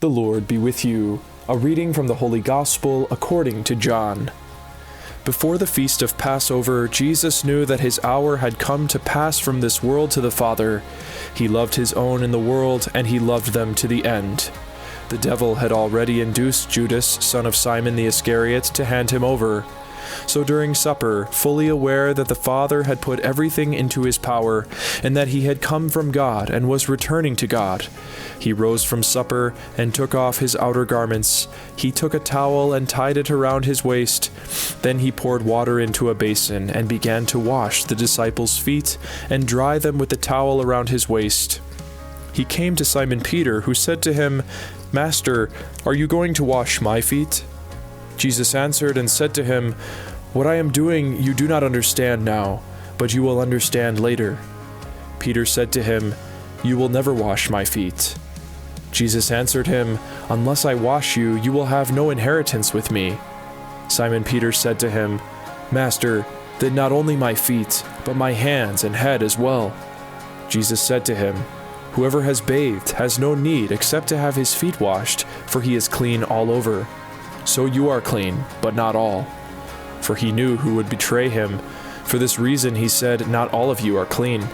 The Lord be with you. A reading from the Holy Gospel according to John. Before the feast of Passover, Jesus knew that his hour had come to pass from this world to the Father. He loved his own in the world, and he loved them to the end. The devil had already induced Judas, son of Simon the Iscariot, to hand him over. So during supper, fully aware that the Father had put everything into his power, and that he had come from God and was returning to God, he rose from supper and took off his outer garments. He took a towel and tied it around his waist. Then he poured water into a basin and began to wash the disciples' feet and dry them with the towel around his waist. He came to Simon Peter, who said to him, "Master, are you going to wash my feet?" Jesus answered and said to him, "What I am doing you do not understand now, but you will understand later." Peter said to him, "You will never wash my feet." Jesus answered him, "Unless I wash you, you will have no inheritance with me." Simon Peter said to him, "Master, then not only my feet, but my hands and head as well." Jesus said to him, "Whoever has bathed has no need except to have his feet washed, for he is clean all over. So you are clean, but not all." For he knew who would betray him. For this reason he said, "Not all of you are clean."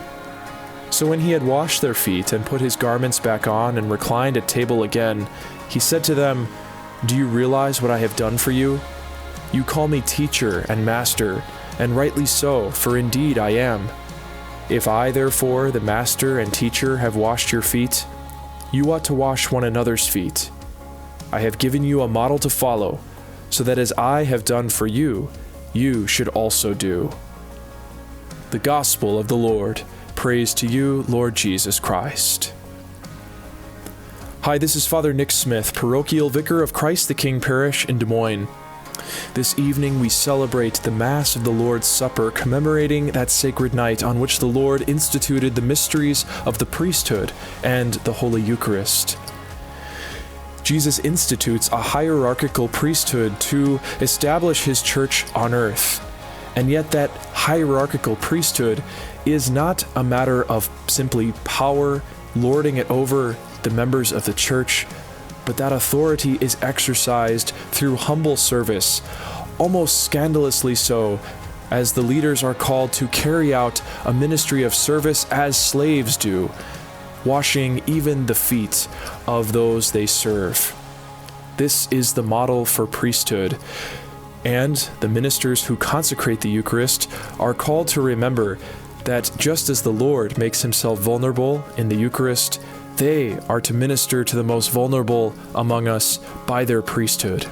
So when he had washed their feet and put his garments back on and reclined at table again, he said to them, "Do you realize what I have done for you? You call me teacher and master, and rightly so, for indeed I am. If I, therefore, the master and teacher, have washed your feet, you ought to wash one another's feet. I have given you a model to follow, so that as I have done for you, you should also do." The Gospel of the Lord. Praise to you, Lord Jesus Christ. Hi, this is Father Nick Smith, Parochial Vicar of Christ the King Parish in Des Moines. This evening we celebrate the Mass of the Lord's Supper, commemorating that sacred night on which the Lord instituted the mysteries of the priesthood and the Holy Eucharist. Jesus institutes a hierarchical priesthood to establish his church on earth. And yet that hierarchical priesthood is not a matter of simply power, lording it over the members of the church, but that authority is exercised through humble service, almost scandalously so, as the leaders are called to carry out a ministry of service as slaves do, washing even the feet of those they serve. This is the model for priesthood, and the ministers who consecrate the Eucharist are called to remember that just as the Lord makes himself vulnerable in the Eucharist, they are to minister to the most vulnerable among us by their priesthood.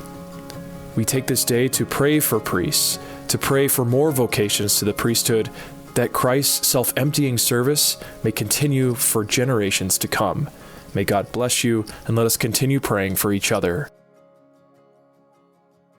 We take this day to pray for priests, to pray for more vocations to the priesthood, that Christ's self-emptying service may continue for generations to come. May God bless you, and let us continue praying for each other.